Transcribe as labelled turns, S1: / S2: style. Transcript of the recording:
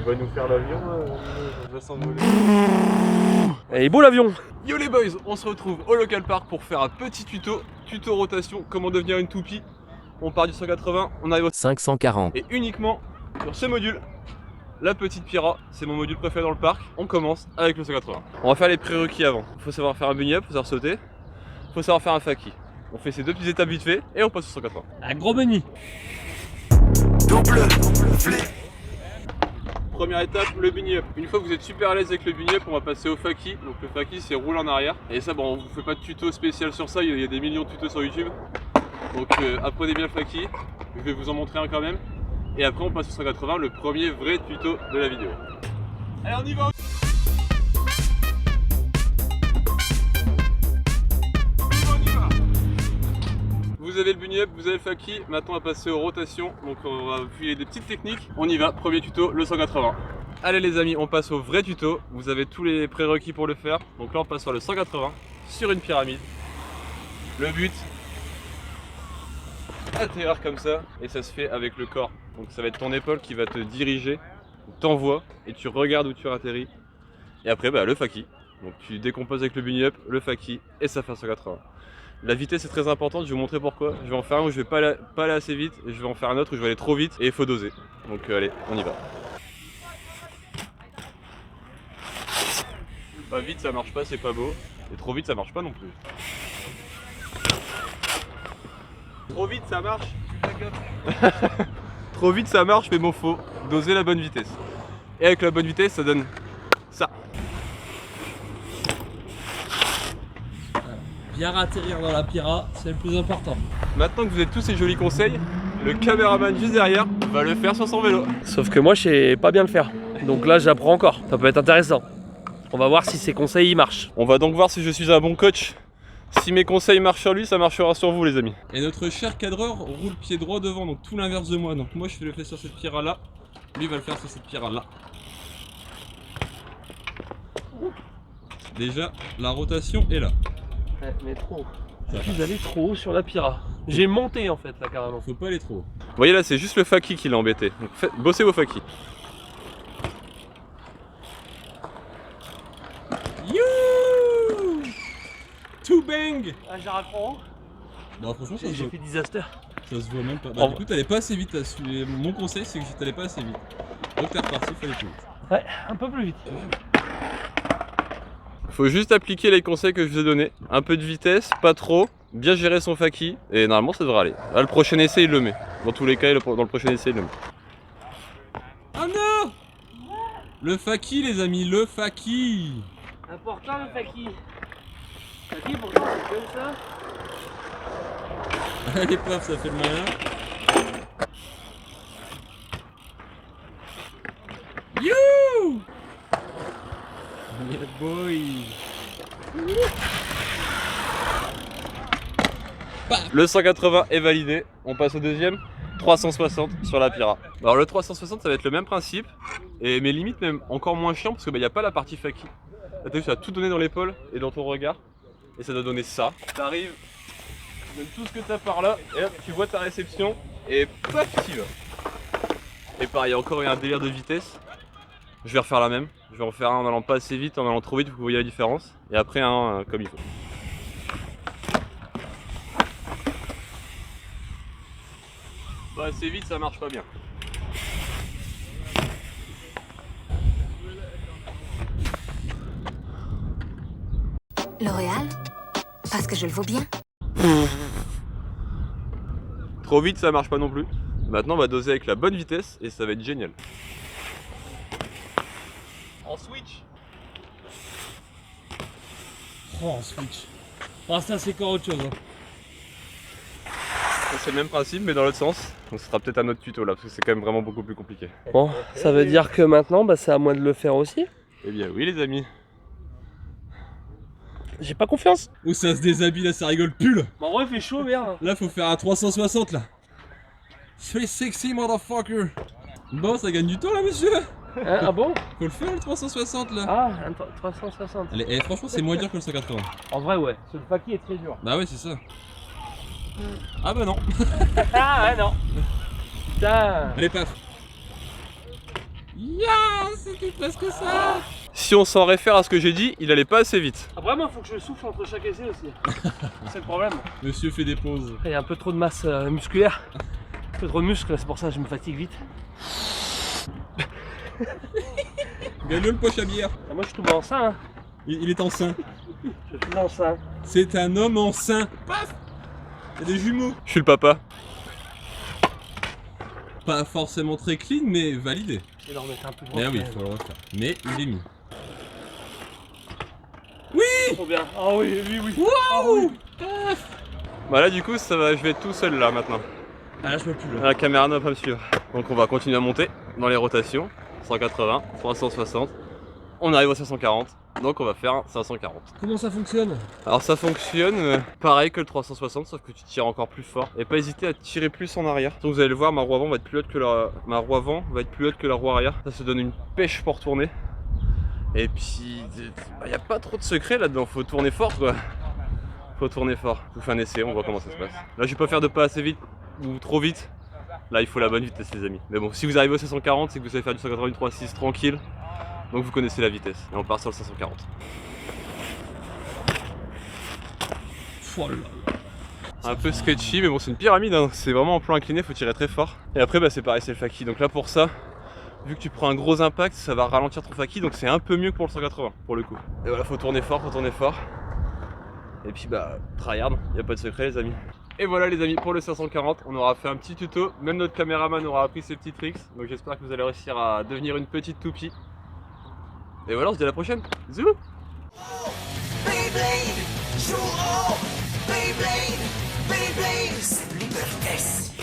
S1: Tu vas nous faire l'avion, on va s'envoler.
S2: Il est beau l'avion.
S1: Yo les boys, on se retrouve au local park pour faire un petit tuto rotation, comment devenir une toupie. On part du 180, on arrive au
S3: 540.
S1: et uniquement sur ce module, la petite Pira, c'est mon module préféré dans le parc. On commence avec le 180. On va faire les prérequis avant. Il faut savoir faire un bunny up, faut savoir sauter, faut savoir faire un faki. On fait ces deux petites étapes vite fait et on passe au 180.
S2: Un gros bunny.
S1: Première étape, le bunny up. Une fois que vous êtes super à l'aise avec le bunny up, on va passer au faki. Donc le faki c'est roule en arrière. Et ça bon, on vous fait pas de tuto spécial sur ça, il y a des millions de tutos sur YouTube. Donc apprenez bien le faki, je vais vous en montrer un quand même. Et après on passe au 180, le premier vrai tuto de la vidéo. Allez on y va. Vous avez le bunny up, vous avez le faki, maintenant on va passer aux rotations, donc on va filer des petites techniques. On y va, premier tuto, le 180. Allez les amis, on passe au vrai tuto, vous avez tous les prérequis pour le faire. Donc là on passe sur le 180, sur une pyramide. Le but, atterrir comme ça, et ça se fait avec le corps. Donc ça va être ton épaule qui va te diriger, t'envoie, et tu regardes où tu atterris. Et après bah, le faki, donc tu décomposes avec le bunny up, le faki, et ça fait un 180. La vitesse est très importante, je vais vous montrer pourquoi. Je vais en faire un où je vais pas aller assez vite, et je vais en faire un autre où je vais aller trop vite, et il faut doser. Donc allez, on y va. Pas vite ça marche pas, c'est pas beau. Et trop vite ça marche pas non plus. Trop vite ça marche. Trop vite ça marche, mais bon faut doser la bonne vitesse. Et avec la bonne vitesse ça donne ça.
S2: Bien atterrir dans la Pira, c'est le plus important.
S1: Maintenant que vous avez tous ces jolis conseils, le caméraman juste derrière va le faire sur son vélo.
S2: Sauf que moi je sais pas bien le faire. Donc là j'apprends encore. Ça peut être intéressant. On va voir si ces conseils y marchent.
S1: On va donc voir si je suis un bon coach. Si mes conseils marchent sur lui, ça marchera sur vous les amis. Et notre cher cadreur roule pied droit devant, donc tout l'inverse de moi. Donc moi je fais le fait sur cette Pira là, lui va le faire sur cette Pira là. Déjà la rotation est là.
S2: Mais trop. Je suis allé trop haut sur la Pira. J'ai monté en fait là carrément.
S1: Faut pas aller trop haut. Vous voyez là c'est juste le faki qui l'a embêté. Donc bossez vos faki. You To bang.
S2: Ah j'ai raccroché.
S1: Non franchement ça se
S2: J'ai
S1: voit.
S2: fait disaster.
S1: Ça se voit même pas. Bah du coup t'allais pas assez vite là. Mon conseil c'est que t'allais pas assez vite. Donc t'es reparti, fallait plus vite.
S2: Ouais, un peu plus vite.
S1: Faut juste appliquer les conseils que je vous ai donnés. Un peu de vitesse, pas trop, bien gérer son faki, et normalement ça devrait aller. Là le prochain essai il le met. Dans tous les cas, dans le prochain essai il le met. Oh non! Le faki les amis, le faki!
S2: Important le faki. Faki pourtant c'est comme ça.
S1: Allez paf, ça fait le malin. You! Yeah boy! Le 180 est validé, on passe au deuxième, 360 sur la Pira. Alors le 360 ça va être le même principe, mais limite même encore moins chiant parce qu'il n'y a pas la partie faki. Là t'as vu, ça va tout donner dans l'épaule et dans ton regard, et ça doit donner ça. T'arrives, tu donnes tout ce que t'as par là, et hop, tu vois ta réception, et paf, tu y vas. Et pareil, il y a encore un délire de vitesse. Je vais refaire la même, je vais en faire un en allant pas assez vite, en allant trop vite pour que vous voyez la différence, et après un comme il faut. Pas assez vite, ça marche pas bien.
S4: L'Oréal? Parce que je le vaux bien.
S1: Trop vite, ça marche pas non plus. Maintenant, on va doser avec la bonne vitesse et ça va être génial. En switch.
S2: Oh en switch. Ah ça c'est encore autre chose. Hein.
S1: C'est le même principe mais dans l'autre sens. Donc ce sera peut-être un autre tuto là parce que c'est quand même vraiment beaucoup plus compliqué.
S2: Bon, ça veut dire que maintenant c'est à moi de le faire aussi.
S1: Eh bien oui les amis.
S2: J'ai pas confiance.
S1: Oh ça se déshabille là, ça rigole plus là.
S2: Bon, en vrai il fait chaud merde.
S1: Là faut faire un 360 là. Soyez sexy motherfucker. Bon ça gagne du temps là monsieur.
S2: Hein, ah bon?
S1: Faut le faire le 360 là.
S2: Ah, un 360.
S1: Allez, franchement c'est moins dur que le 180.
S2: En vrai ouais, ce faki est très dur.
S1: Bah ouais c'est ça. Ah bah non.
S2: Ah ouais non. Putain.
S1: Allez paf. Ya
S3: c'était presque ça.
S1: Si on s'en réfère à ce que j'ai dit, il allait pas assez vite.
S2: Ah, vraiment, faut que je souffle entre chaque essai aussi. C'est le problème.
S3: Monsieur fait des pauses.
S2: Il y a un peu trop de masse musculaire. Un peu trop de muscles, c'est pour ça que je me fatigue vite.
S3: Gagne le poche à bière.
S2: Ah, moi je tombe enceint. Hein.
S3: Il est enceint.
S2: Je suis enceint.
S3: C'est un homme enceint. Paf. Il y a des jumeaux.
S1: Je suis le papa.
S3: Pas forcément très clean, mais validé.
S2: Je vais leur mettre un peu de
S3: Eh oui,
S2: vent,
S3: faut le refaire. Mais il est mis.
S2: trop bien. Ah oui, oui, oui.
S3: Waouh.
S1: Bah là du coup ça va, je vais être tout seul là maintenant.
S3: Ah là, je peux plus. Là.
S1: La caméra ne va pas me suivre. Donc on va continuer à monter dans les rotations. 180, 360. On arrive au 540. Donc on va faire un 540.
S3: Comment ça fonctionne?
S1: Alors ça fonctionne pareil que le 360, sauf que tu tires encore plus fort. Et pas hésiter à tirer plus en arrière. Donc vous allez le voir, ma roue avant va être plus haute que la roue arrière. Ça se donne une pêche pour tourner. Et puis il n'y a pas trop de secret là-dedans, faut tourner fort quoi. Faut tourner fort. Je vous fais un essai, on voit comment ça se passe. Là je vais pas faire de pas assez vite ou trop vite. Là il faut la bonne vitesse les amis. Mais bon, si vous arrivez au 540, c'est que vous savez faire du 180 3.6 tranquille. Donc vous connaissez la vitesse. Et on part sur le 540.
S3: Oh là là.
S1: Un peu sketchy, mais bon c'est une pyramide, hein. C'est vraiment en plan incliné, faut tirer très fort. Et après bah c'est pareil, c'est le faki. Donc là pour ça, vu que tu prends un gros impact, ça va ralentir ton faki, donc c'est un peu mieux que pour le 180 pour le coup. Et voilà, faut tourner fort, Et puis bah, tryhard, y a pas de secret les amis. Et voilà les amis, pour le 540, on aura fait un petit tuto. Même notre caméraman aura appris ses petits tricks. Donc j'espère que vous allez réussir à devenir une petite toupie. Et voilà, on se dit à la prochaine. Zou!
S5: Beyblade, joue au Beyblade, Beyblade, c'est l'hypertesse.